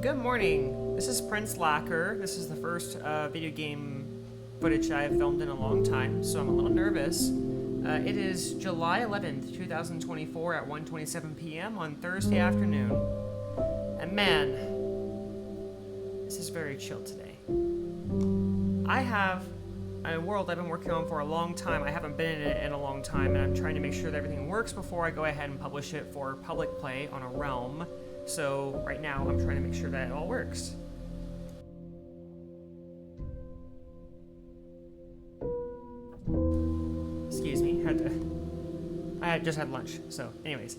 Good morning. This is Prince Lacker. This is the first video game footage I've filmed in a long time, so I'm a little nervous. It is July 11th, 2024 at 1:27 p.m. on Thursday afternoon. And man, this is very chill today. I have a world I've been working on for a long time. I haven't been in it in a long time, and I'm trying to make sure that everything works before I go ahead and publish it for public play on a realm. So right now I'm trying to make sure that it all works. Excuse me, I just had lunch, so anyways.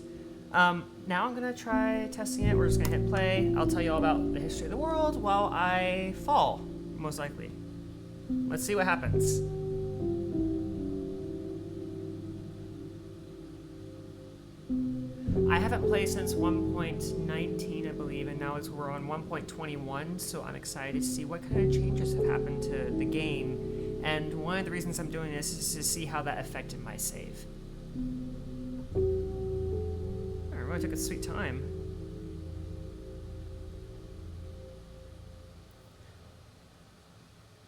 Now I'm gonna try testing it. We're just gonna hit play. I'll tell you all about the history of the world while I fall, most likely. Let's see what happens. I haven't played since 1.19, I believe, and now we're on 1.21, so I'm excited to see what kind of changes have happened to the game. And one of the reasons I'm doing this is to see how that affected my save. I really took a sweet time.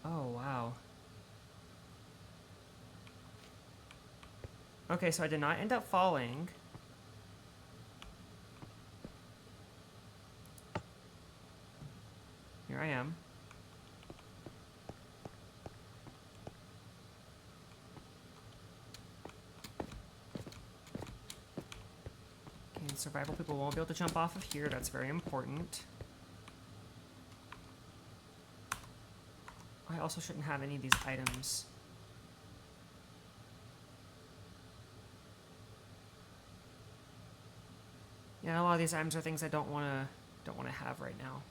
Oh, wow. Okay, so I did not end up falling. Here I am. Okay, survival people won't be able to jump off of here. That's very important. I also shouldn't have any of these items. Yeah, a lot of these items are things I don't want to have right now.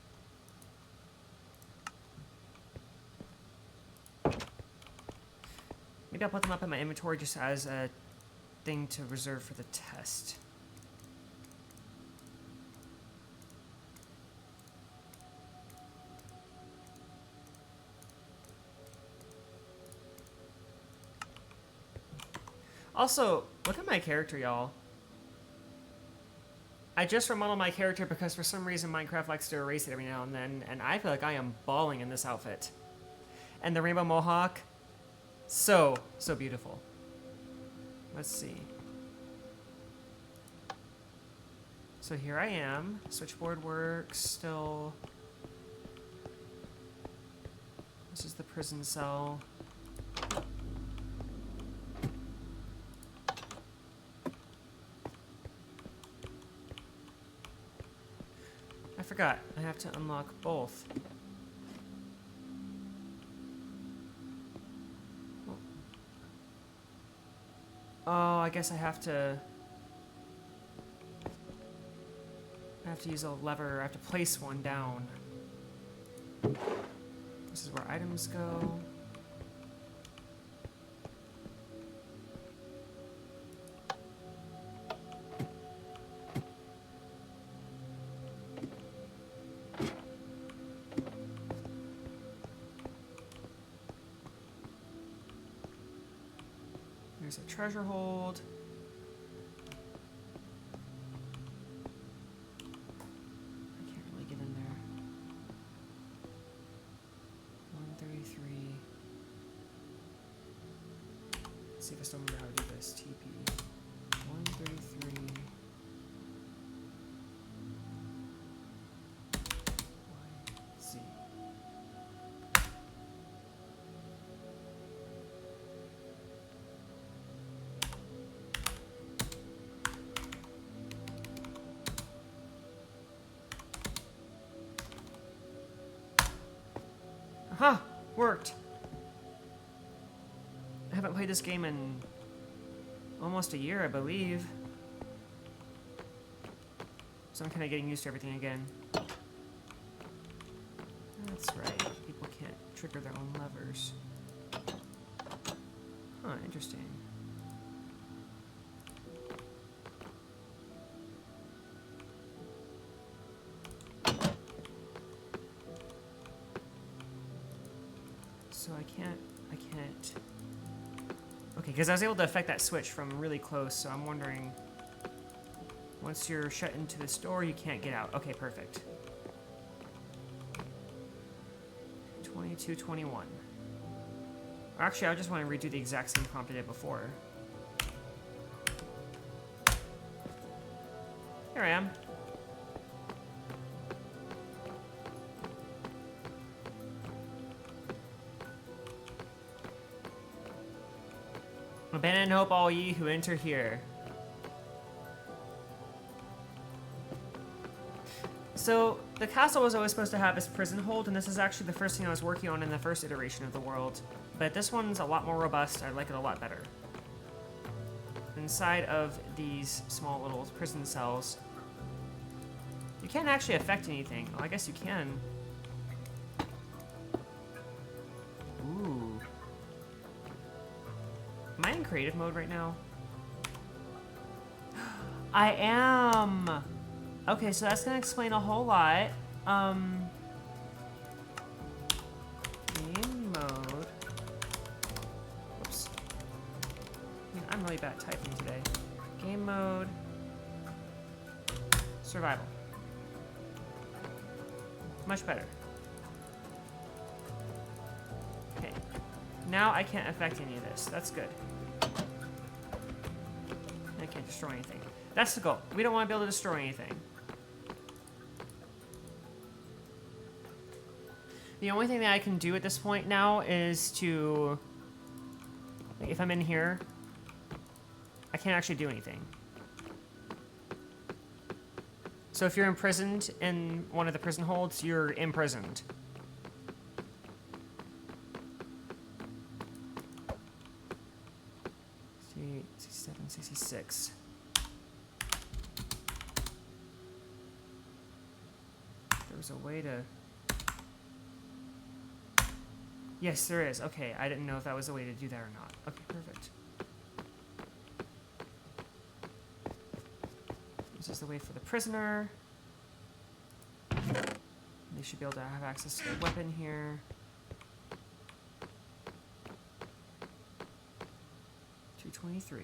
Maybe I'll put them up in my inventory just as a thing to reserve for the test. Also, look at my character, y'all. I just remodeled my character because for some reason Minecraft likes to erase it every now and then, and I feel like I am balling in this outfit. And the rainbow mohawk, so beautiful. Let's see. So here I am. Switchboard works still. This is the prison cell. I forgot. I have to unlock both. Oh, I guess I have to use a lever. I have to place one down. This is where items go. There's a treasure hold. I can't really get in there. 133. Let's see if I still remember how to do this. TP. 133. YZ. Aha! Worked! I haven't played this game in almost a year, I believe. So I'm kind of getting used to everything again. That's right. People can't trigger their own levers. Huh, interesting. So I can't... Okay, because I was able to affect that switch from really close, so I'm wondering... Once you're shut into this door, you can't get out. Okay, perfect. 22, 21. Actually, I just want to redo the exact same prompt I did before. Here I am. Abandon hope, all ye who enter here. So, the castle was always supposed to have this prison hold, and this is actually the first thing I was working on in the first iteration of the world. But this one's a lot more robust. I like it a lot better. Inside of these small little prison cells, you can't actually affect anything. Oh, I guess you can. Ooh. Am I in creative mode right now? I am! Okay, so that's gonna explain a whole lot. Game mode. Whoops. I mean, I'm really bad at typing today. Game mode. Survival. Much better. Okay. Now I can't affect any of this. That's good. I can't destroy anything. That's the goal. We don't want to be able to destroy anything. The only thing that I can do at this point now is to... like, if I'm in here, I can't actually do anything. So if you're imprisoned in one of the prison holds, you're imprisoned. See, 67, 66. There was a way to... Yes, there is. Okay, I didn't know if that was a way to do that or not. Okay, perfect. This is the way for the prisoner. They should be able to have access to their weapon here. $223.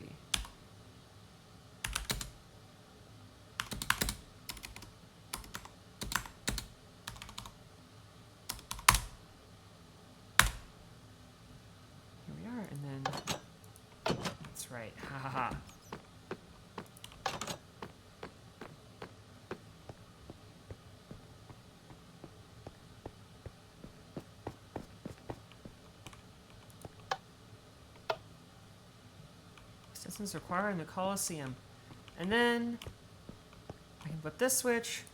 Right, ha ha ha. Assistance required in the Colosseum. And then I can flip this switch,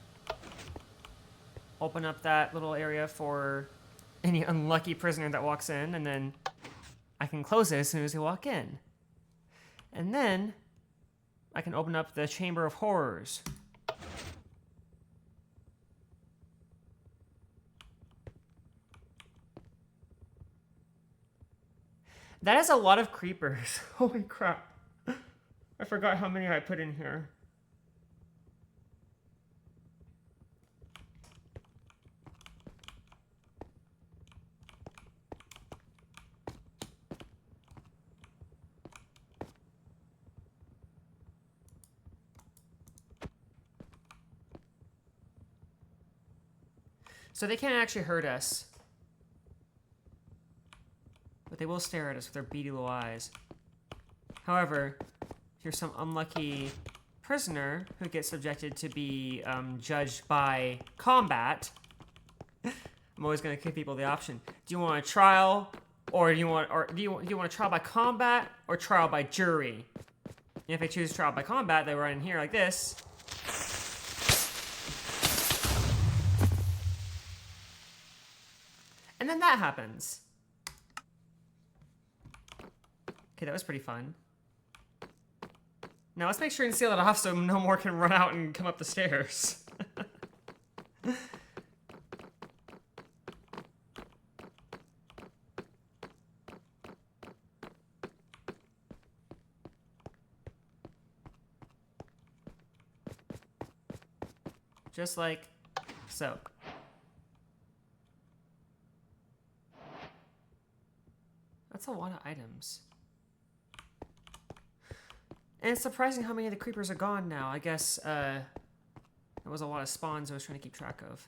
open up that little area for any unlucky prisoner that walks in, and then I can close it as soon as they walk in. And then I can open up the Chamber of Horrors. That is a lot of creepers. Holy crap. I forgot how many I put in here. So they can't actually hurt us. But they will stare at us with their beady little eyes. However, if you're some unlucky prisoner who gets subjected to be judged by combat, I'm always going to give people the option. Do you want a trial, or do you want a trial by combat or trial by jury? And if they choose trial by combat, they run in here like this. And then that happens. Okay, that was pretty fun. Now let's make sure and seal it off so no more can run out and come up the stairs. Just like so. That's a lot of items. And it's surprising how many of the creepers are gone now. I guess, there was a lot of spawns I was trying to keep track of.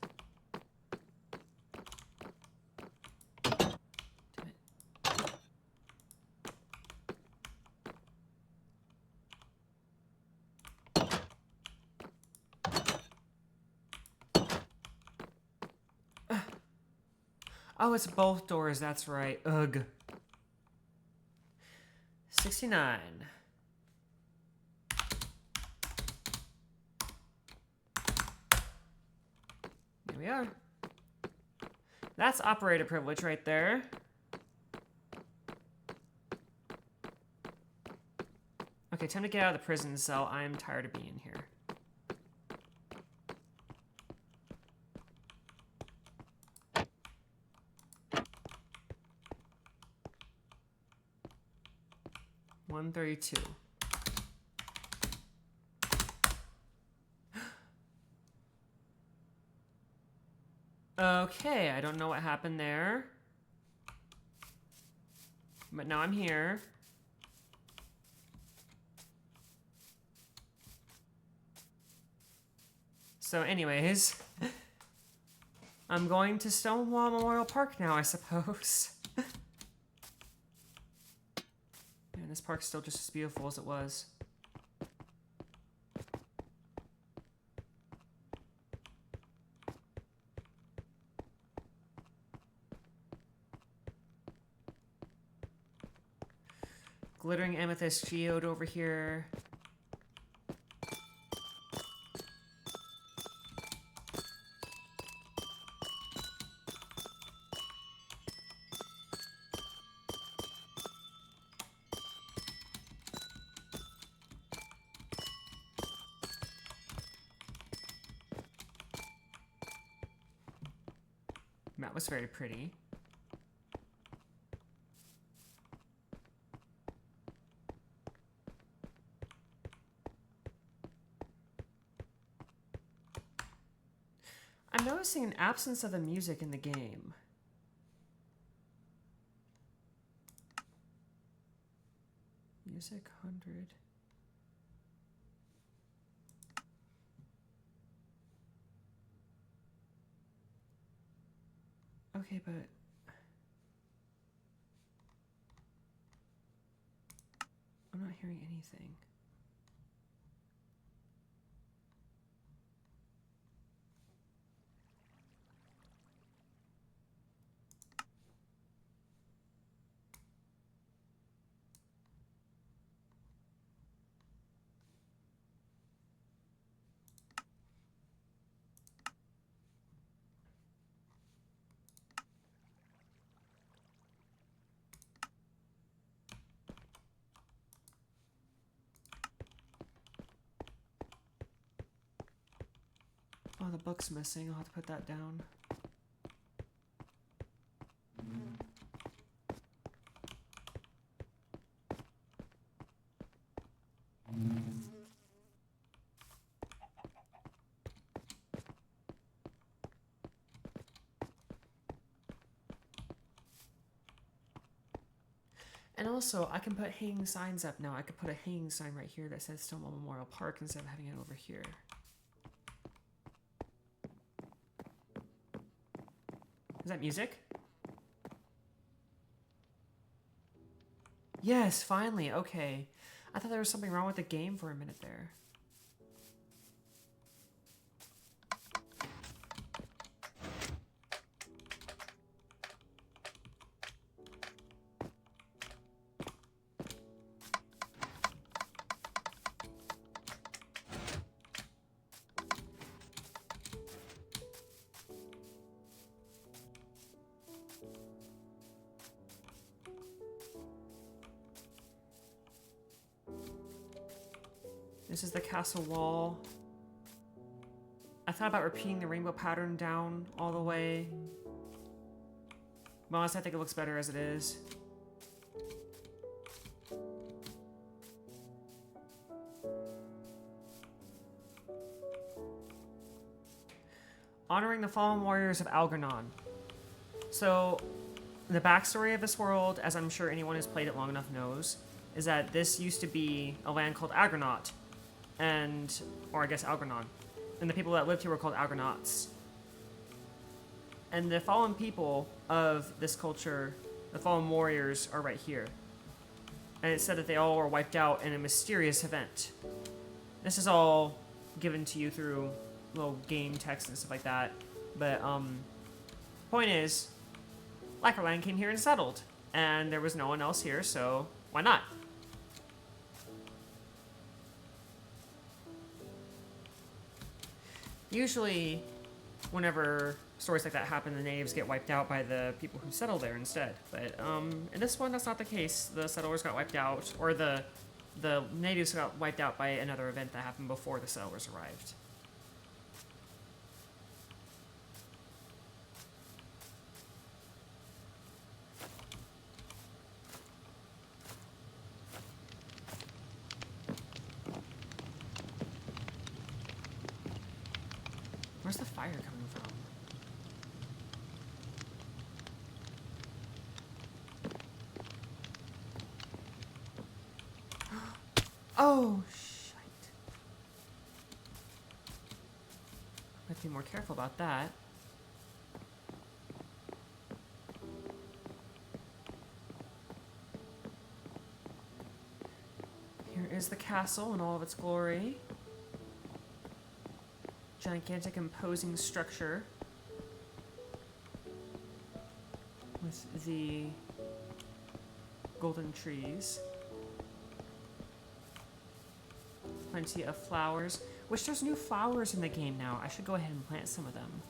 Oh, it's both doors, that's right. Ugh. 69. There we are. That's operator privilege right there. Okay, time to get out of the prison cell. I'm tired of being here. $132. Okay, I don't know what happened there. But now I'm here. So anyways, I'm going to Stonewall Memorial Park now, I suppose. Man, this park's still just as beautiful as it was. Glittering amethyst geode over here. That was very pretty. I'm noticing an absence of the music in the game. Music 100. Okay, but I'm not hearing anything. Oh, the book's missing. I'll have to put that down. And also, I can put hanging signs up now. I could put a hanging sign right here that says Stonewall Memorial Park instead of having it over here. Is that music? Yes, finally. Okay. I thought there was something wrong with the game for a minute there. This is the castle wall. I thought about repeating the rainbow pattern down all the way. But honestly, I think it looks better as it is. Honoring the fallen warriors of Algernon. So, the backstory of this world, as I'm sure anyone who's played it long enough knows, is that this used to be a land called Aggernaut. Or I guess Algernon. And the people that lived here were called Algernauts. And the fallen people of this culture, the fallen warriors, are right here. And it said that they all were wiped out in a mysterious event. This is all given to you through little game text and stuff like that. But, point is, Lackerland came here and settled. And there was no one else here, so why not? Usually, whenever stories like that happen, the natives get wiped out by the people who settle there instead. But in this one, that's not the case. The settlers got wiped out, or the natives got wiped out by another event that happened before the settlers arrived. Where's the fire coming from? Oh, shite. I have to be more careful about that. Here is the castle in all of its glory. Gigantic, imposing structure with the golden trees. Plenty of flowers. Wish there's new flowers in the game now. I should go ahead and plant some of them.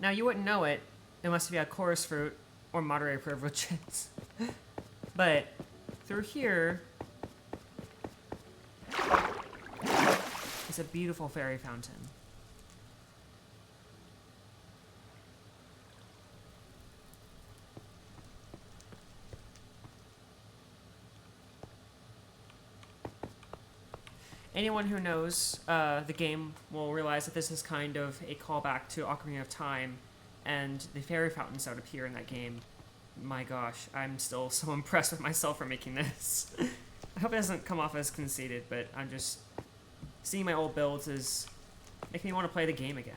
Now, you wouldn't know it unless you had chorus fruit or moderate privileges. But through here is a beautiful fairy fountain. Anyone who knows the game will realize that this is kind of a callback to Ocarina of Time and the fairy fountains that would appear in that game. My gosh, I'm still so impressed with myself for making this. I hope it doesn't come off as conceited, but I'm just... Seeing my old builds is making me want to play the game again.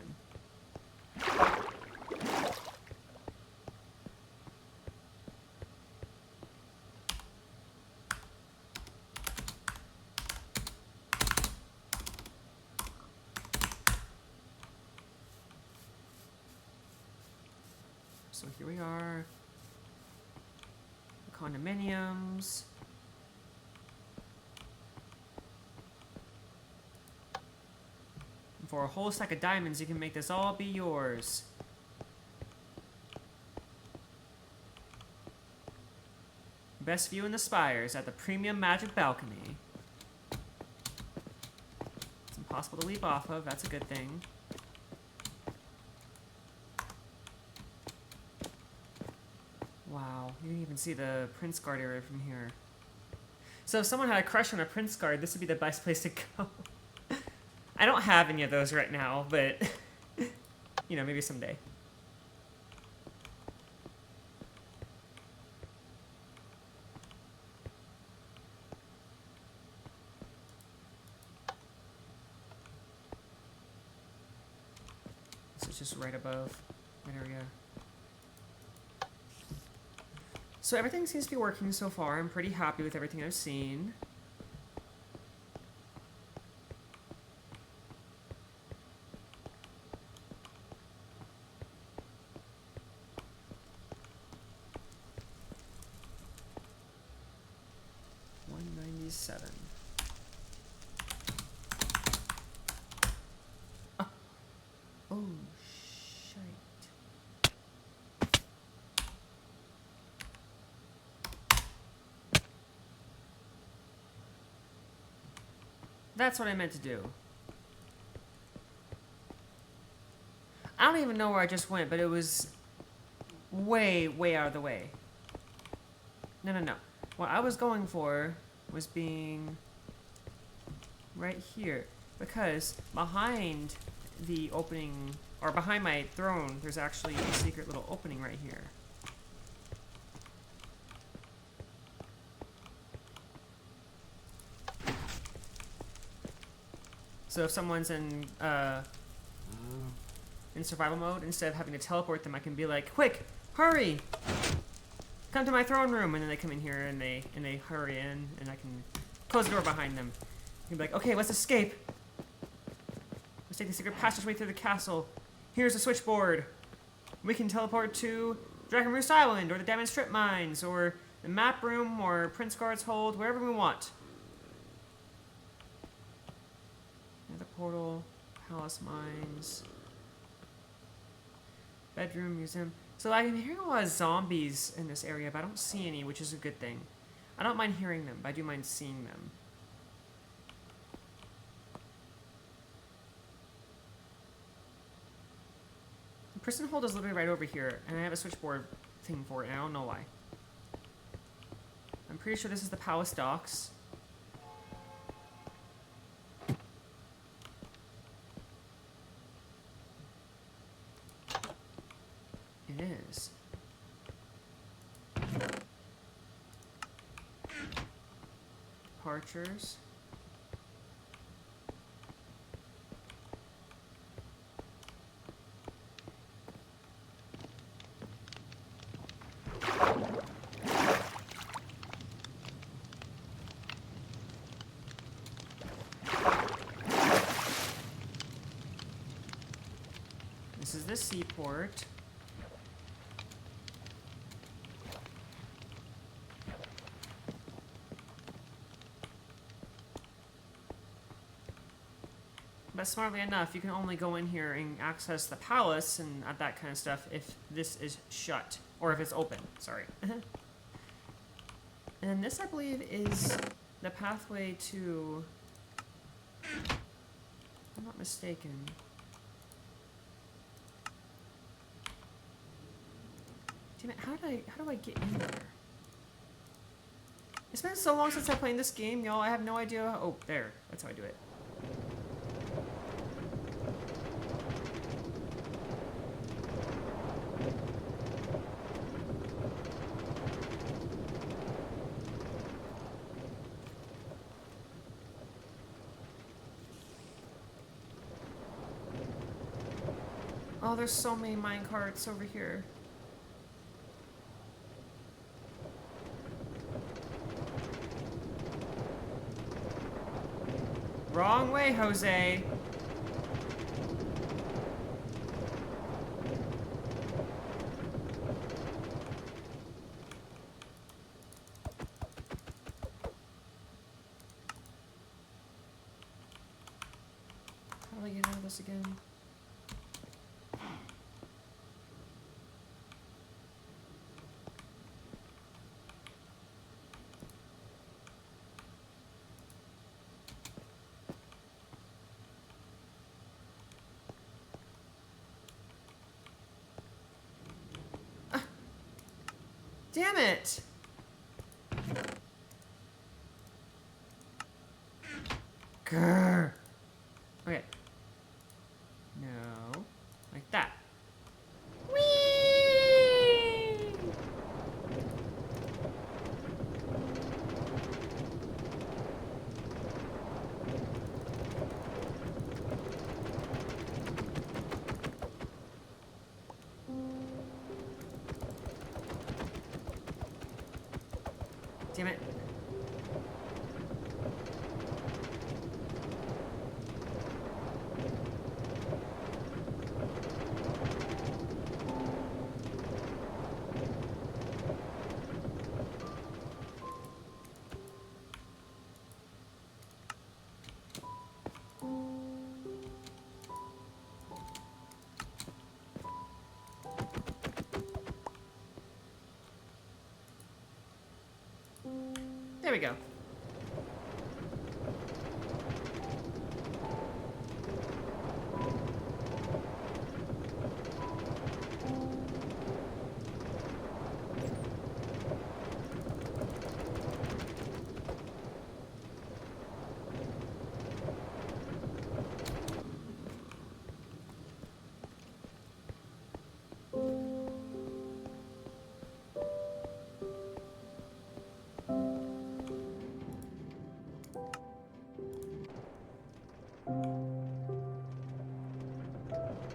So here we are. The condominiums. And for a whole stack of diamonds, you can make this all be yours. Best view in the spires at the premium magic balcony. It's impossible to leap off of, that's a good thing. Wow, you can even see the Prince Guard area from here. So if someone had a crush on a Prince Guard, this would be the best place to go. I don't have any of those right now, but, you know, maybe someday. This is just right above that area. So everything seems to be working so far. I'm pretty happy with everything I've seen. $197. Oh, shite. That's what I meant to do. I don't even know where I just went, but it was way, way out of the way. No, no, no. What I was going for was being right here. Because behind the opening, or behind my throne, there's actually a secret little opening right here. So if someone's in survival mode, instead of having to teleport them, I can be like, quick, hurry! come to my throne room, and then they come in here and they hurry in, and I can close the door behind them. You'd be like, okay, let's escape. Let's take the secret passageway through the castle. Here's a switchboard. We can teleport to Dragon Roost Island, or the Diamond Strip Mines, or the map room, or Prince Guard's Hold, wherever we want. Another portal, Palace Mines, bedroom, museum. So I'm hearing a lot of zombies in this area, but I don't see any, which is a good thing. I don't mind hearing them, but I do mind seeing them. The prison hold is literally right over here, and I have a switchboard thing for it, and I don't know why. I'm pretty sure this is the Palace Docks. It is. Departures. This is the seaport. But smartly enough, you can only go in here and access the palace and that kind of stuff if this is shut. Or if it's open, sorry. And this, I believe, is the pathway to... if I'm not mistaken. Damn it, how do I get in there? It's been so long since I played this game, y'all. I have no idea how... oh, there. That's how I do it. Oh, there's so many minecarts over here. Wrong way, Jose. How do I get out of this again? Damn it! Grr. Okay. No. Like that. Whee! Damn it. There we go.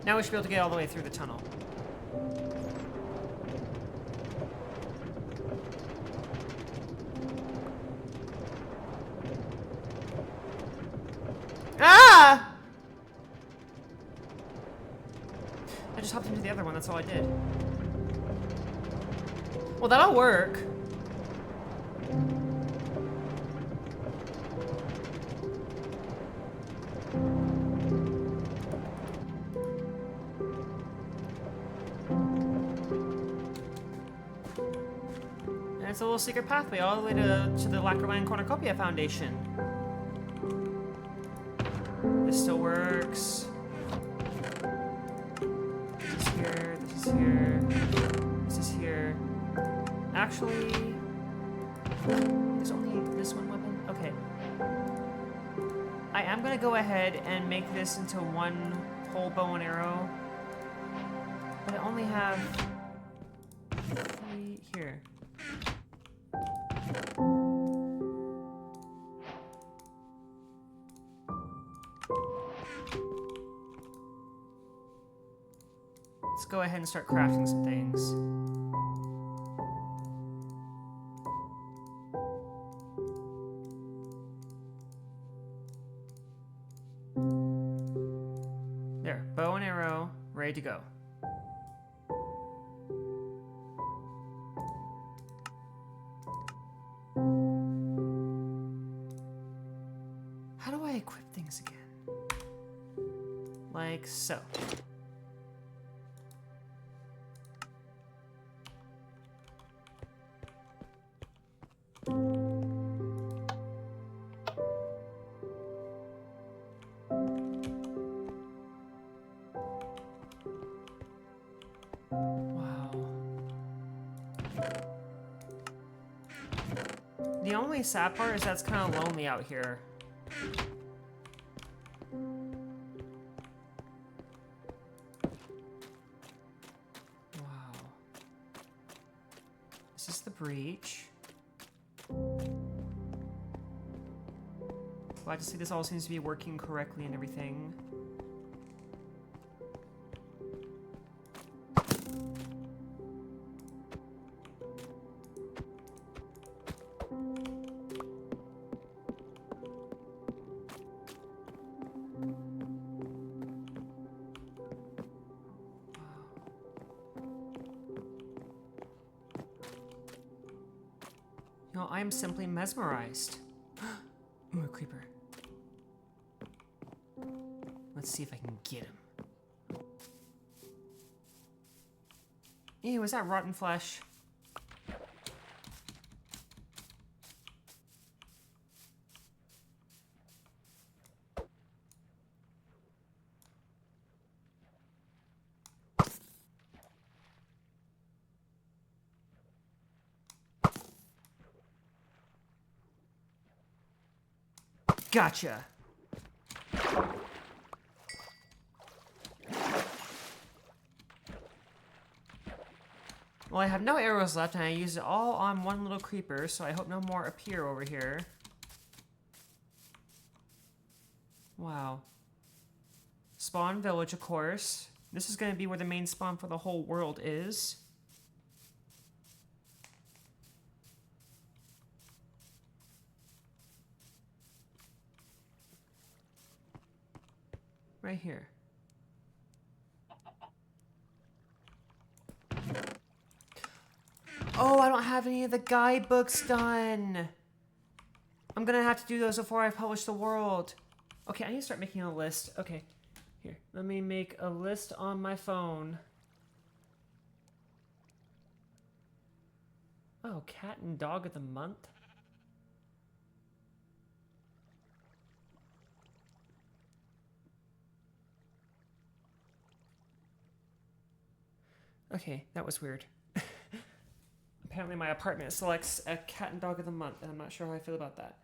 Now we should be able to get all the way through the tunnel. that's all I did. Well, that'll work. And it's a little secret pathway all the way to the Lacquerland Cornucopia Foundation. This still works. This is here, this is here, this is here. Actually, there's only this one weapon? Okay. I am gonna go ahead and make this into one whole bow and arrow. But I only have 3 here. Let's go ahead and start crafting some things. There, bow and arrow, ready to go. How do I equip things again? Like so. The only sad part is that's kind of lonely out here. Wow. Is this the breach? Glad to see this all seems to be working correctly and everything. No, I am simply mesmerized. Ooh, a creeper. Let's see if I can get him. Ew, is that rotten flesh? Gotcha. Well, I have no arrows left, and I used it all on one little creeper, so I hope no more appear over here. Wow. Spawn village, of course. This is going to be where the main spawn for the whole world is. Right here. Oh, I don't have any of the guidebooks done. I'm gonna have to do those before I publish the world. Okay, I need to start making a list. Okay, here. Let me make a list on my phone. Oh, cat and dog of the month? Okay, that was weird. Apparently my apartment selects a cat and dog of the month, and I'm not sure how I feel about that.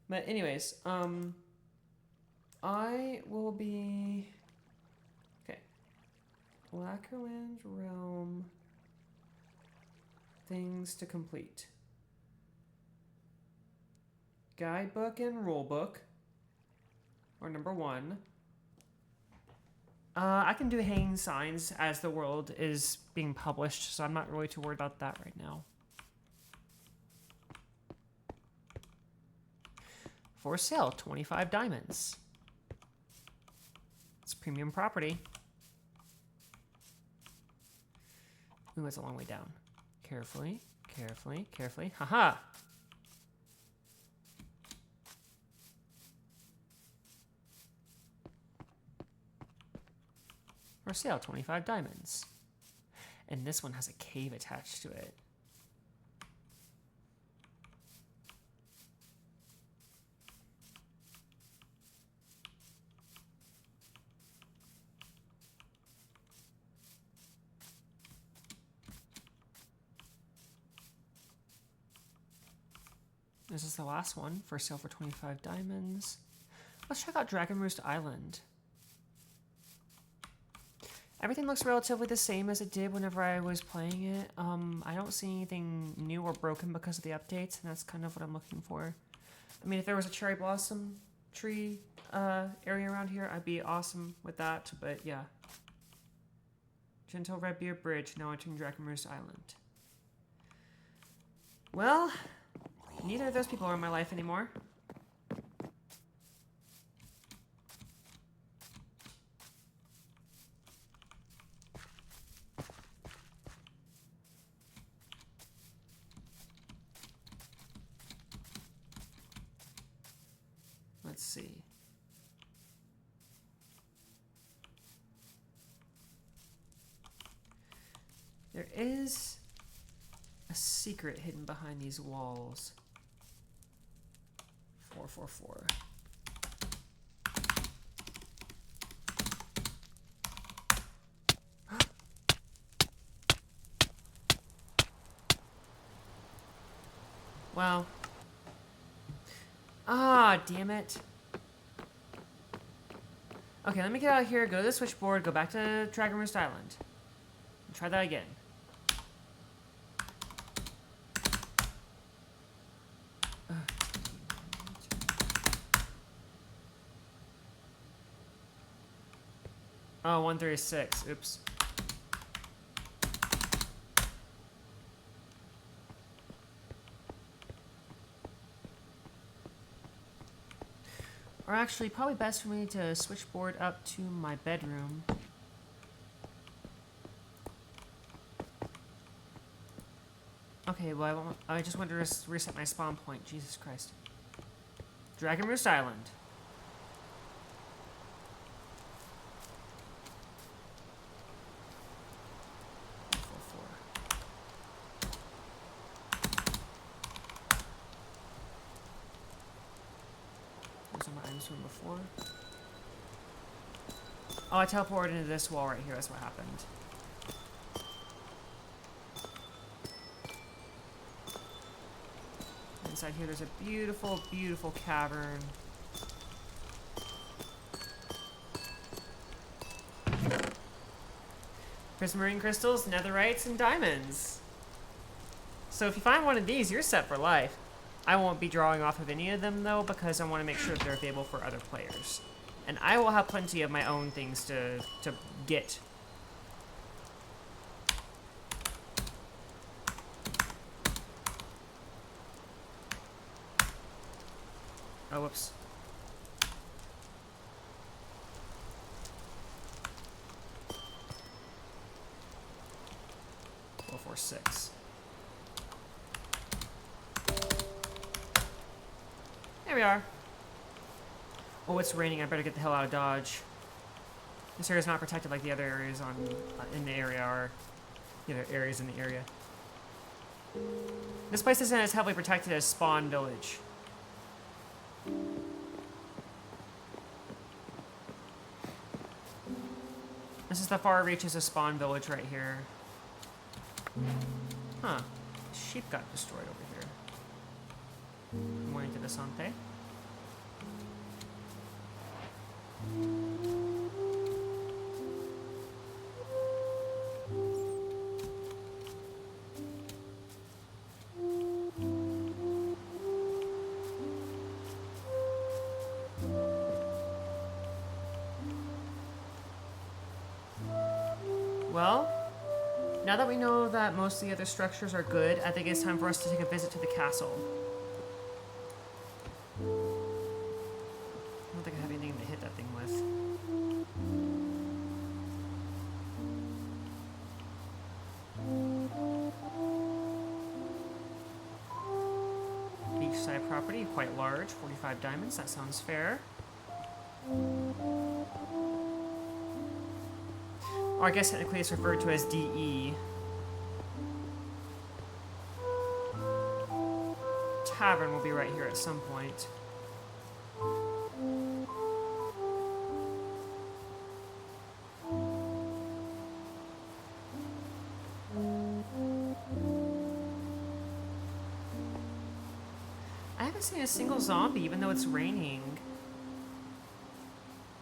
But anyways, I will be... Okay. Lacquerland Realm. Things to complete. Guidebook and rulebook are number 1. I can do hanging signs as the world is being published, so I'm not really too worried about that right now. For sale, 25 diamonds. It's premium property. Ooh, it's a long way down. Carefully, carefully, carefully. Haha! For sale, 25 diamonds. And this one has a cave attached to it. This is the last one, for sale for 25 diamonds. Let's check out Dragon Roost Island. Everything looks relatively the same as it did whenever I was playing it. I don't see anything new or broken because of the updates, and that's kind of what I'm looking for. I mean, if there was a cherry blossom tree area around here, I'd be awesome with that, but yeah. Gentle Redbeard Bridge, now entering Dragon Roost Island. Well, neither of those people are in my life anymore. Let's see. There is a secret hidden behind these walls. 444. Well. Ah, damn it. Okay, let me get out of here, go to the switchboard, go back to Dragon Roost Island. And try that again. Oh, 136. Oops. Or actually, probably best for me to switchboard up to my bedroom. Okay, well, I just want to reset my spawn point. Jesus Christ. Dragon Roost Island. From before. Oh, I teleported into this wall right here. That's what happened. Inside here, there's a beautiful, beautiful cavern. Prismarine crystals, netherites, and diamonds. So if you find one of these, you're set for life. I won't be drawing off of any of them, though, because I want to make sure that they're available for other players. And I will have plenty of my own things to get. Oh, whoops. Four, 4, 6. There we are. Oh, it's raining. I better get the hell out of Dodge. This area is not protected like the other areas in the area are. The other areas in the area. This place isn't as heavily protected as Spawn Village. This is the far reaches of Spawn Village right here. Huh. Sheep got destroyed over here. Muy interesante. Well, now that we know that most of the other structures are good, I think it's time for us to take a visit to the castle. I don't think I have anything to hit that thing with. beachside property, quite large, 45 diamonds, that sounds fair. Or I guess technically it's referred to as DE. Tavern will be right here at some point. I haven't seen a single zombie, even though it's raining.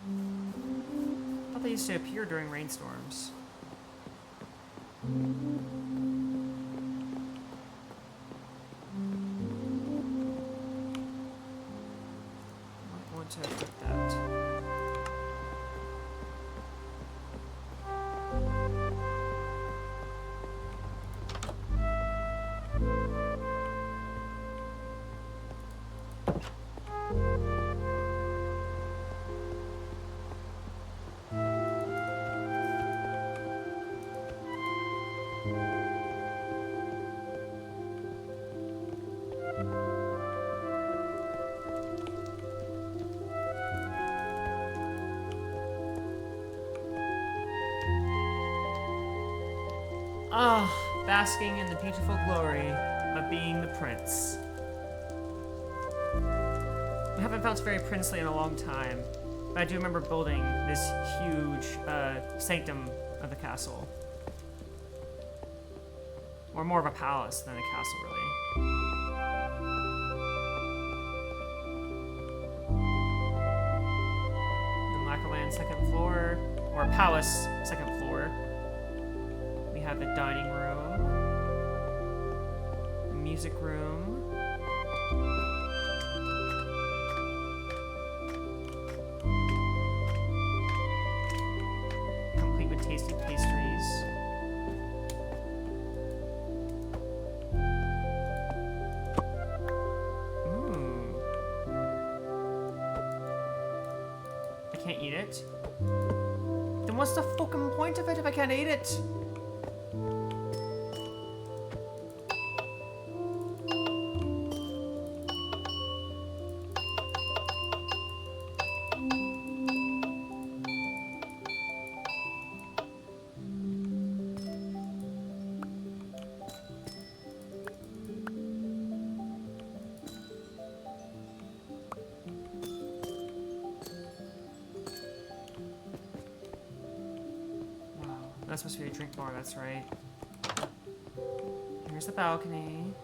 I thought they used to appear during rainstorms. Might want to put that. Ah, basking in the beautiful glory of being the prince. I haven't felt very princely in a long time, but I do remember building this huge sanctum of the castle. Or more of a palace than a castle, really. The Lackerland second floor, or palace second floor. We have the dining room, the music room, complete with tasty pastries. I can't eat it. Then what's the fucking point of it if I can't eat it? That's supposed to be a drink bar, that's right. Here's the balcony.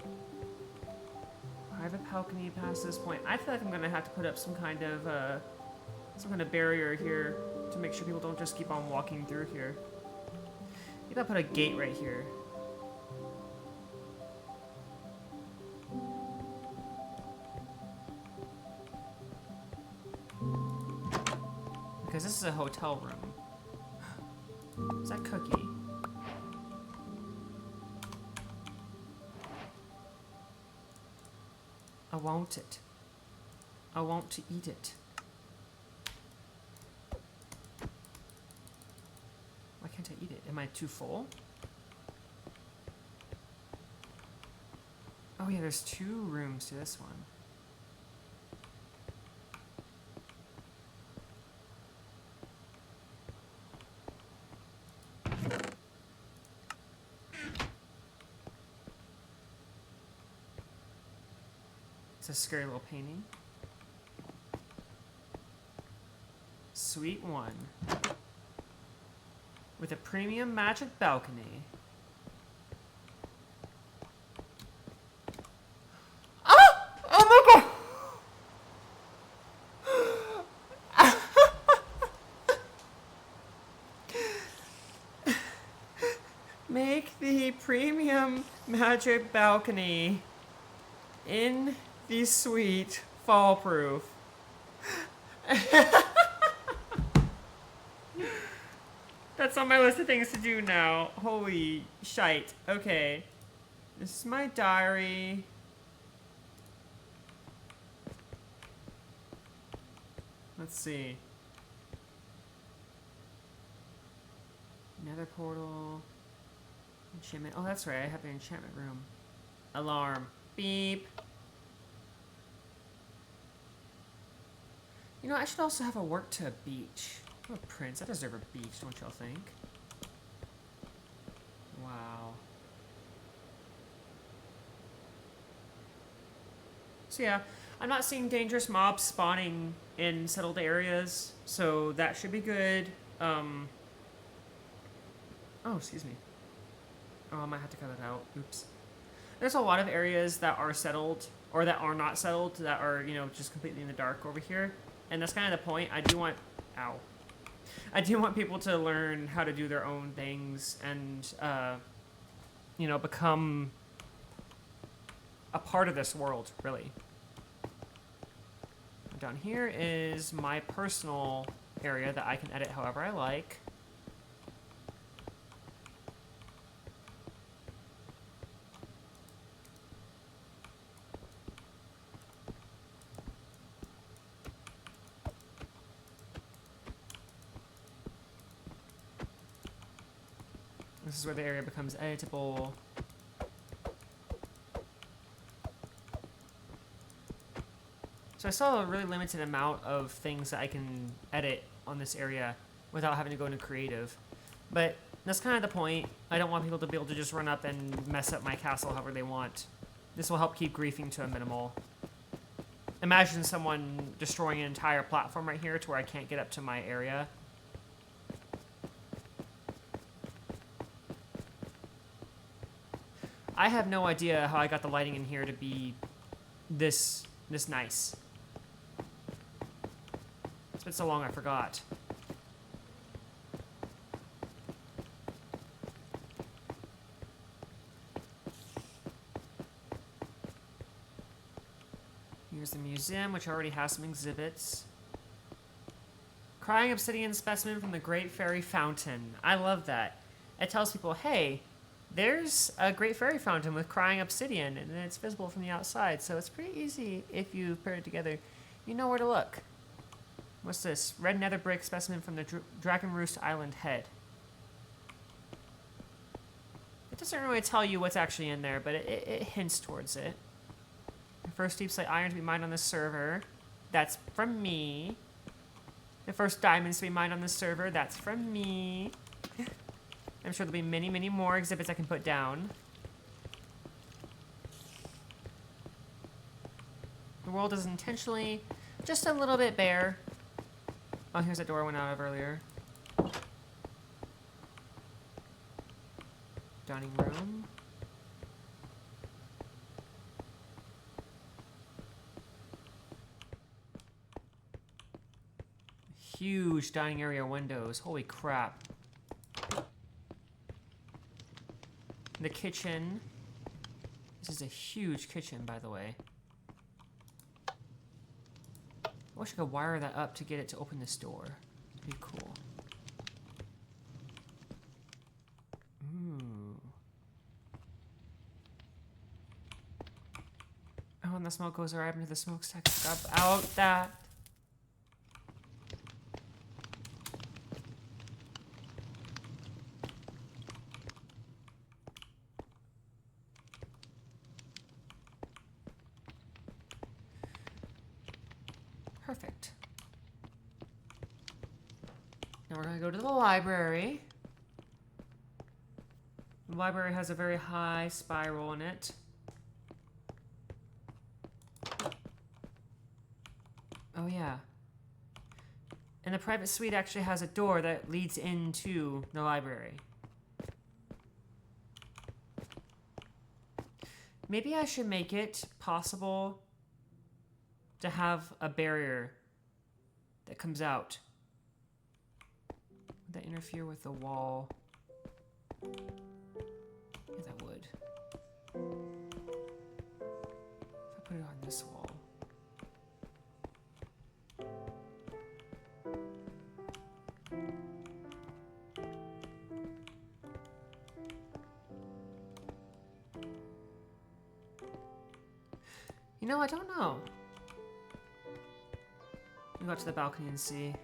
Private balcony past this point. I feel like I'm gonna have to put up some kind of barrier here to make sure people don't just keep on walking through here. Maybe I'll put a gate right here. Because this is a hotel room. Is that cookie? I want it. I want to eat it. Why can't I eat it? Am I too full? Oh yeah, there's 2 rooms to this one. It's a scary little painting. Suite 1. With a premium magic balcony. Ah! Oh my god! Make the premium magic balcony in the suite fall-proof. That's on my list of things to do now. Holy shite. Okay. This is my diary. Let's see. Nether portal. Enchantment. Oh, that's right. I have an enchantment room. Alarm. Beep. You know, I should also have a work to a beach. I'm a prince. I deserve a beach, don't y'all think? Wow. So yeah, I'm not seeing dangerous mobs spawning in settled areas, so that should be good. Oh, excuse me. Oh, I might have to cut it out. Oops. There's a lot of areas that are settled, or that are not settled, that are, you know, just completely in the dark over here. And that's kind of the point. I do want... Ow. I do want people to learn how to do their own things and, you know, become a part of this world, really. Down here is my personal area that I can edit however I like. This is where the area becomes editable. So I still have a really limited amount of things that I can edit on this area without having to go into creative. But that's kind of the point. I don't want people to be able to just run up and mess up my castle however they want. This will help keep griefing to a minimal. Imagine someone destroying an entire platform right here to where I can't get up to my area. I have no idea how I got the lighting in here to be this nice. It's been so long I forgot. Here's the museum, which already has some exhibits. Crying obsidian specimen from the Great Fairy Fountain. I love that. It tells people, hey, there's a Great Fairy Fountain with crying obsidian, and it's visible from the outside, so it's pretty easy if you pair it together. You know where to look. What's this? Red nether brick specimen from the Dragon Roost Island head. It doesn't really tell you what's actually in there, but it hints towards it. The first deep slate iron to be mined on this server. That's from me. The first diamonds to be mined on this server. That's from me. I'm sure there'll be many, many more exhibits I can put down. The world is intentionally just a little bit bare. Oh, here's that door I went out of earlier. Dining room. Huge dining area windows. Holy crap. The kitchen. This is a huge kitchen, by the way. I wish I could wire that up to get it to open this door. It'd be cool. Ooh. Oh, and the smoke goes right into the smokestack. Scrub out that. Perfect. Now we're gonna go to the library. The library has a very high spiral in it. Oh yeah. And the private suite actually has a door that leads into the library. Maybe I should make it possible to have a barrier that comes out. Would that interfere with the wall? Yeah, that would. If I put it on this wall. You know, I don't know. Go out to the balcony and see.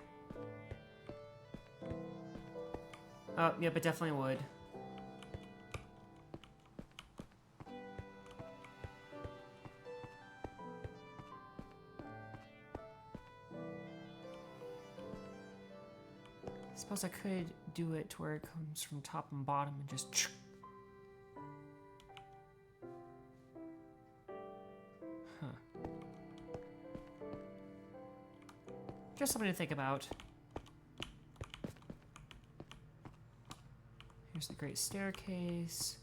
Oh, yep, it definitely would. suppose I could do it to where it comes from top and bottom and just... Huh. Just something to think about. Here's the great staircase.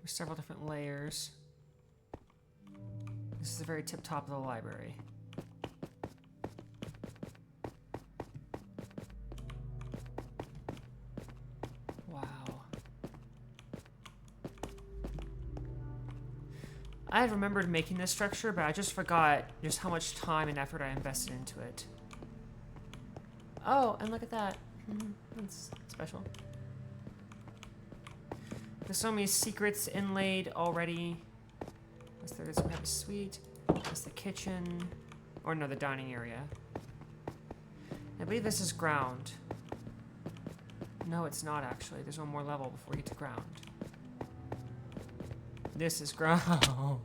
There's several different layers. This is the very tip top of the library. Wow. I had remembered making this structure, but I just forgot just how much time and effort I invested into it. Oh, and look at that. That's special. There's so many secrets inlaid already. There's a suite. There's the kitchen. Or no, the dining area. I believe this is ground. No, it's not actually. There's one more level before you get to ground. This is ground.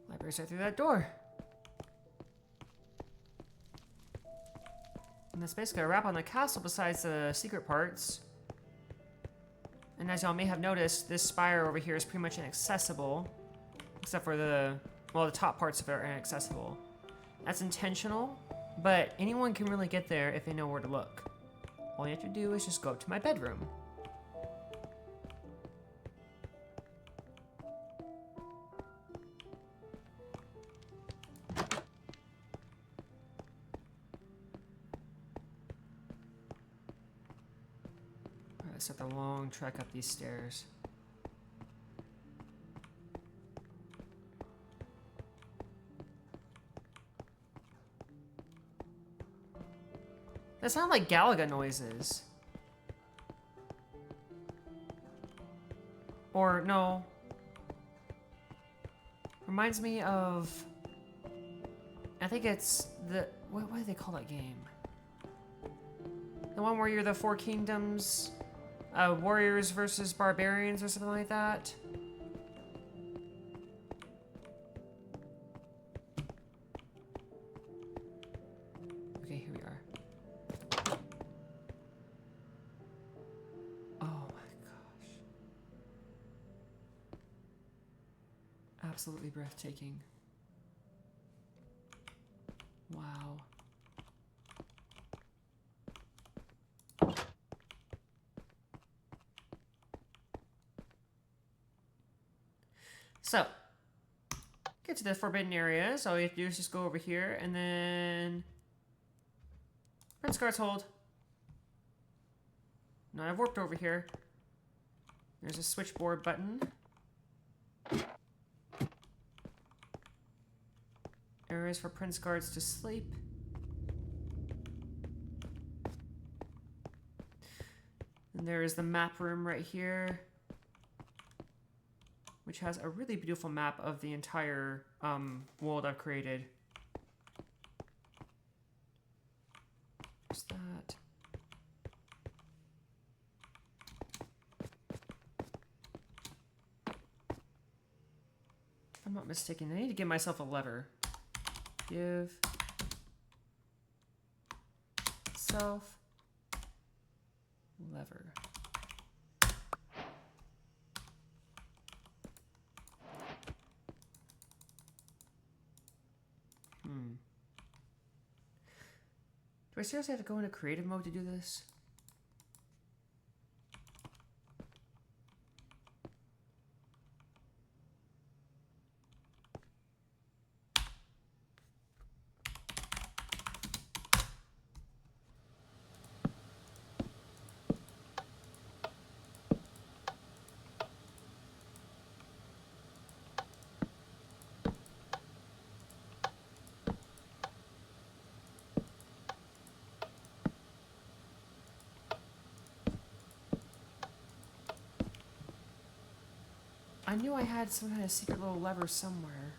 Library's right through that door. And that's basically a wrap on the castle besides the secret parts. And as y'all may have noticed, this spire over here is pretty much inaccessible. Except for the top parts of it are inaccessible. That's intentional, but anyone can really get there if they know where to look. All you have to do is just go up to my bedroom. Let's start the long trek up these stairs. That sound like Galaga noises. Or no. Reminds me of... I think it's the... What do they call that game? The one where you're the Four Kingdoms... warriors versus barbarians or something like that. Okay, here we are. Oh my gosh. Absolutely breathtaking. Wow. So, get to the forbidden areas. All you have to do is just go over here and then... Prince Guards hold. Now I've warped over here. There's a switchboard button. Areas for Prince Guards to sleep. And there is the map room right here, which has a really beautiful map of the entire world I've created. There's that. If I'm not mistaken, I need to give myself a lever. Give self lever. Do I seriously have to go into creative mode to do this? I knew I had some kind of secret little lever somewhere.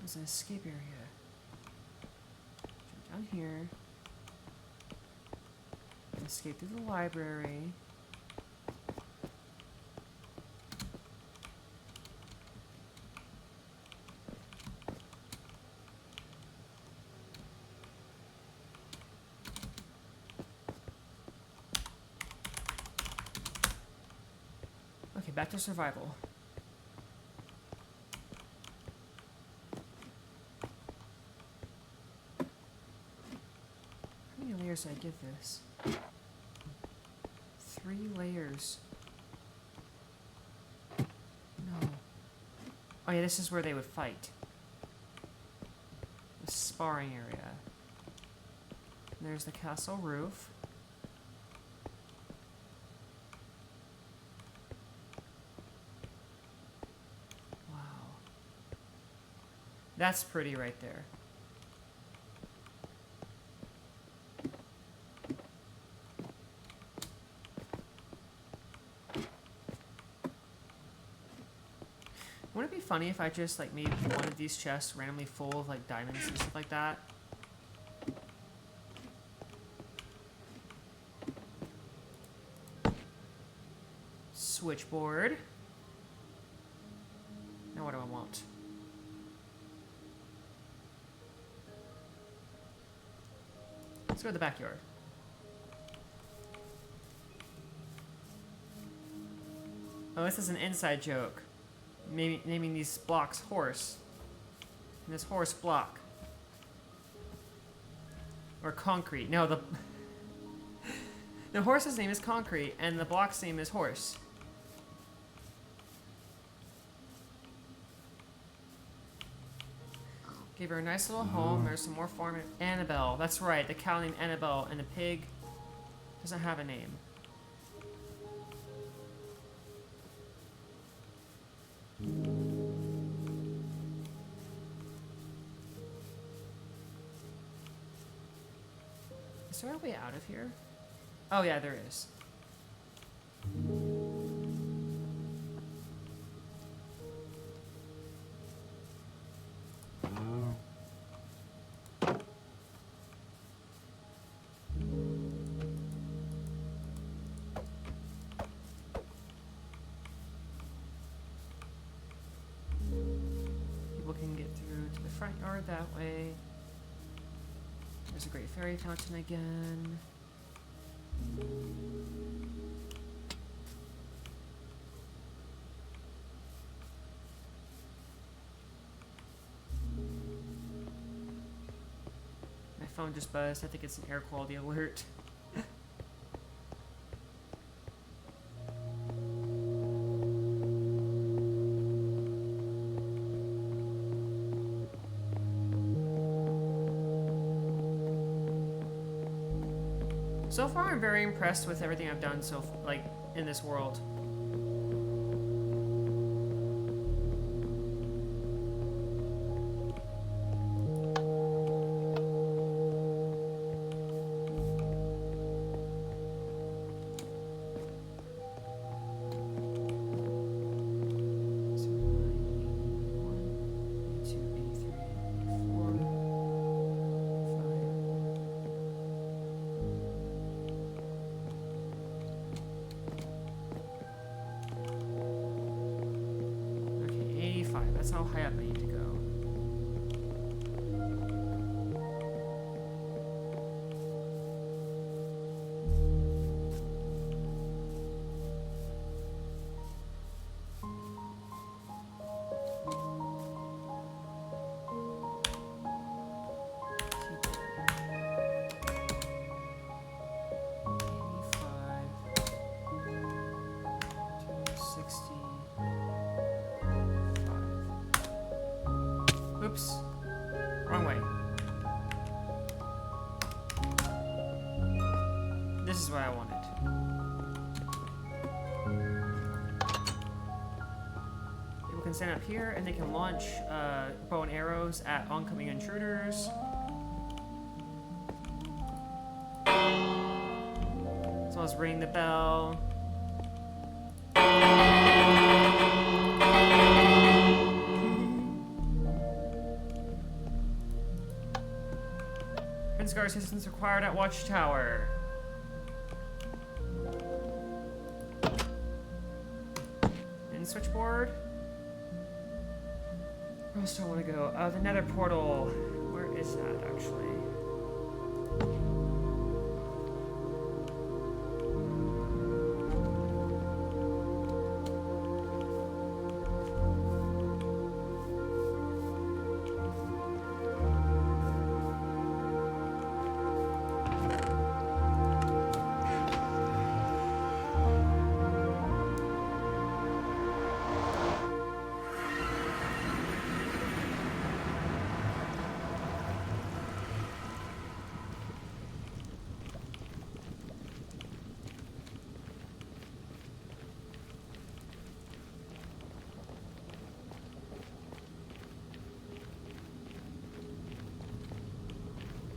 There's an escape area. Jump down here. Escape through the library. Okay, back to survival. How many layers did I give this? 3 layers. No. Oh yeah, this is where they would fight. The sparring area. And there's the castle roof. Wow. That's pretty right there. Wouldn't it be funny if I just like made one of these chests randomly full of like diamonds and stuff like that? Switchboard. Now what do I want? Let's go to the backyard. Oh, this is an inside joke. Maybe naming these blocks horse. And this horse block. Or concrete. No, the horse's name is concrete and the block's name is horse. Gave her a nice little home. There's some more farm. Annabelle. That's right. The cow named Annabelle and the pig doesn't have a name. Is there a way out of here? Oh yeah, there is. People can get through to the front yard that way. There's a great fairy fountain again. My phone just buzzed. I think it's an air quality alert. So far, I'm very impressed with everything I've done like in this world. That's how high up I need to go. Oops. Wrong way. This is what I wanted. People can stand up here and they can launch bow and arrows at oncoming intruders. As well as ring the bell. Prince Guard assistance required at Watchtower. And switchboard. Where else do I want to go? The Nether portal. Where is that actually?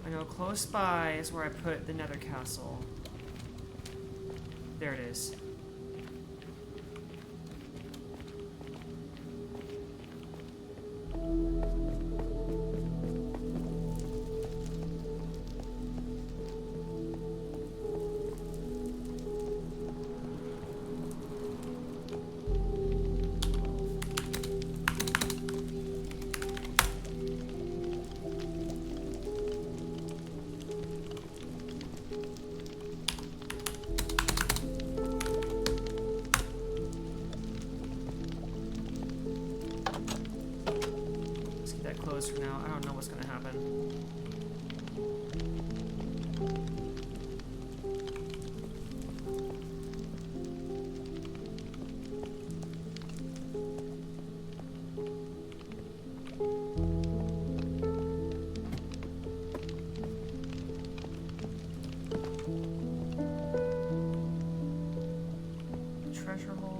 I know close by is where I put the Nether Castle. There it is. For now. I don't know what's gonna happen. Treasure hold.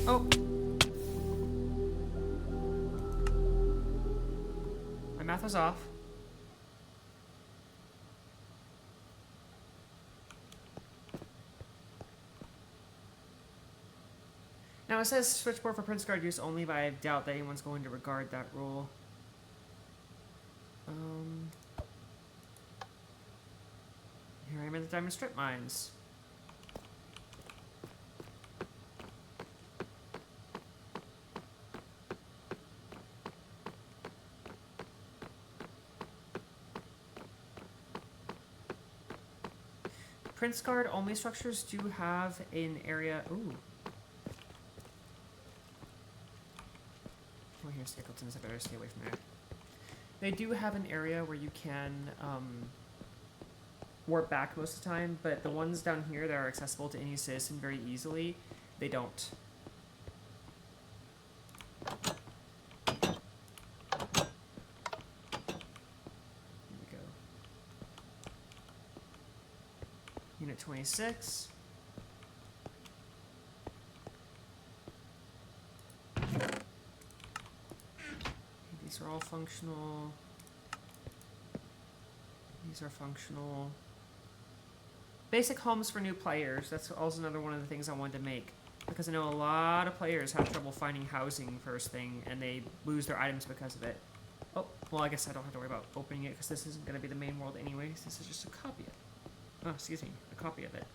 Oh! My math was off. Now it says switchboard for Prince Guard use only, but I doubt that anyone's going to regard that rule. Here I am at the diamond strip mines. Prince Guard only structures do have an area. Ooh. Oh, here's Ickleton's. I better stay away from there. They do have an area where you can warp back most of the time, but the ones down here that are accessible to any citizen very easily, they don't. Unit 26. all functional. These are functional. Basic homes for new players. That's also another one of the things I wanted to make. Because I know a lot of players have trouble finding housing first thing, and they lose their items because of it. Oh, well, I guess I don't have to worry about opening it, because this isn't going to be the main world anyways. This is just a copy of it. Oh, excuse me, a copy of it.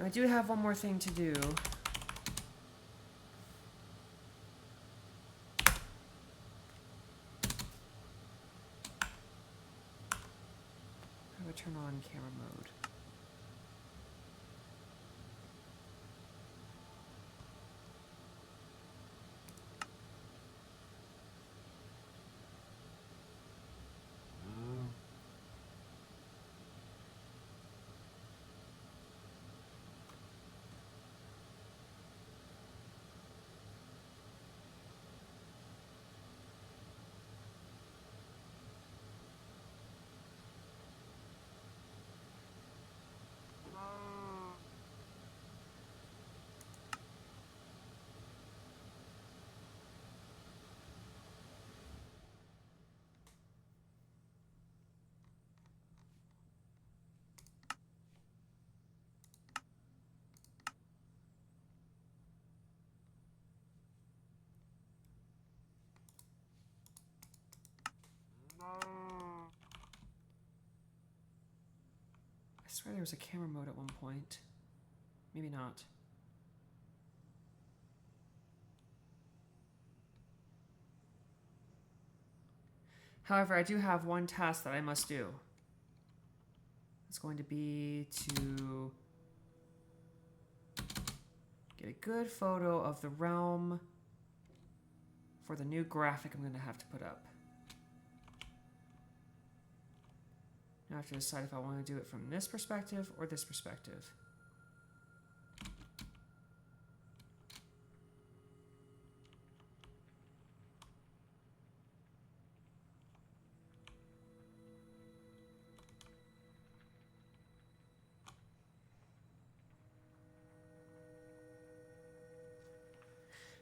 I do have one more thing to do. How do I turn on camera mode? I swear there was a camera mode at one point. Maybe not. However, I do have one task that I must do. It's going to be to get a good photo of the realm for the new graphic I'm going to have to put up. Now I have to decide if I want to do it from this perspective or this perspective.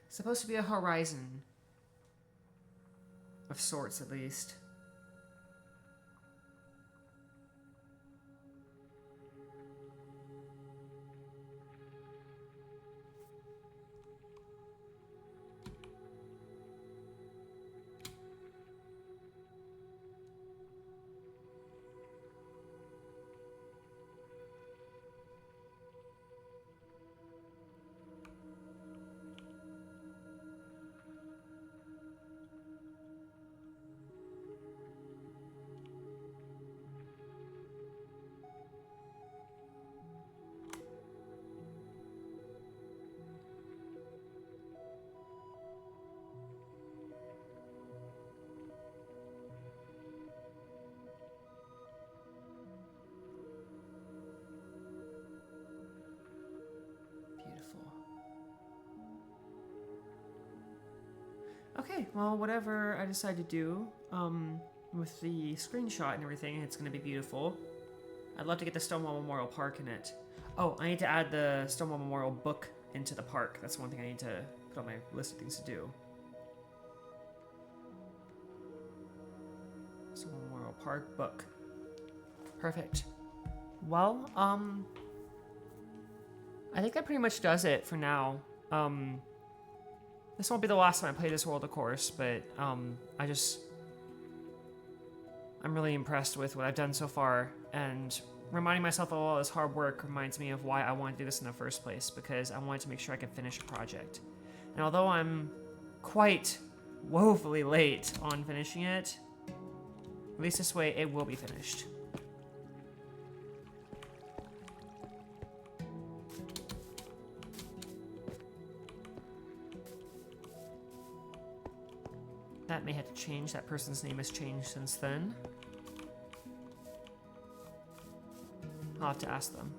It's supposed to be a horizon. Of sorts, at least. Okay, well, whatever I decide to do, with the screenshot and everything, it's gonna be beautiful. I'd love to get the Stonewall Memorial Park in it. Oh, I need to add the Stonewall Memorial book into the park. That's one thing I need to put on my list of things to do. Stonewall Memorial Park book. Perfect. Well, I think that pretty much does it for now. This won't be the last time I play this world, of course, but I'm really impressed with what I've done so far, and reminding myself of all this hard work reminds me of why I wanted to do this in the first place, because I wanted to make sure I could finish a project. And although I'm quite woefully late on finishing it, at least this way it will be finished. That may have to change. That person's name has changed since then. I'll have to ask them.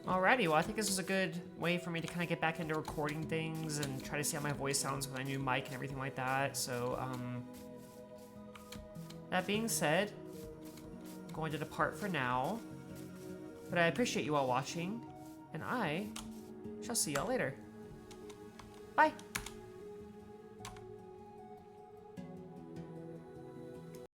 Alrighty, well I think this is a good way for me to kind of get back into recording things and try to see how my voice sounds with my new mic and everything like that. So, that being said, I'm going to depart for now. But I appreciate you all watching, and I shall see y'all later. Bye!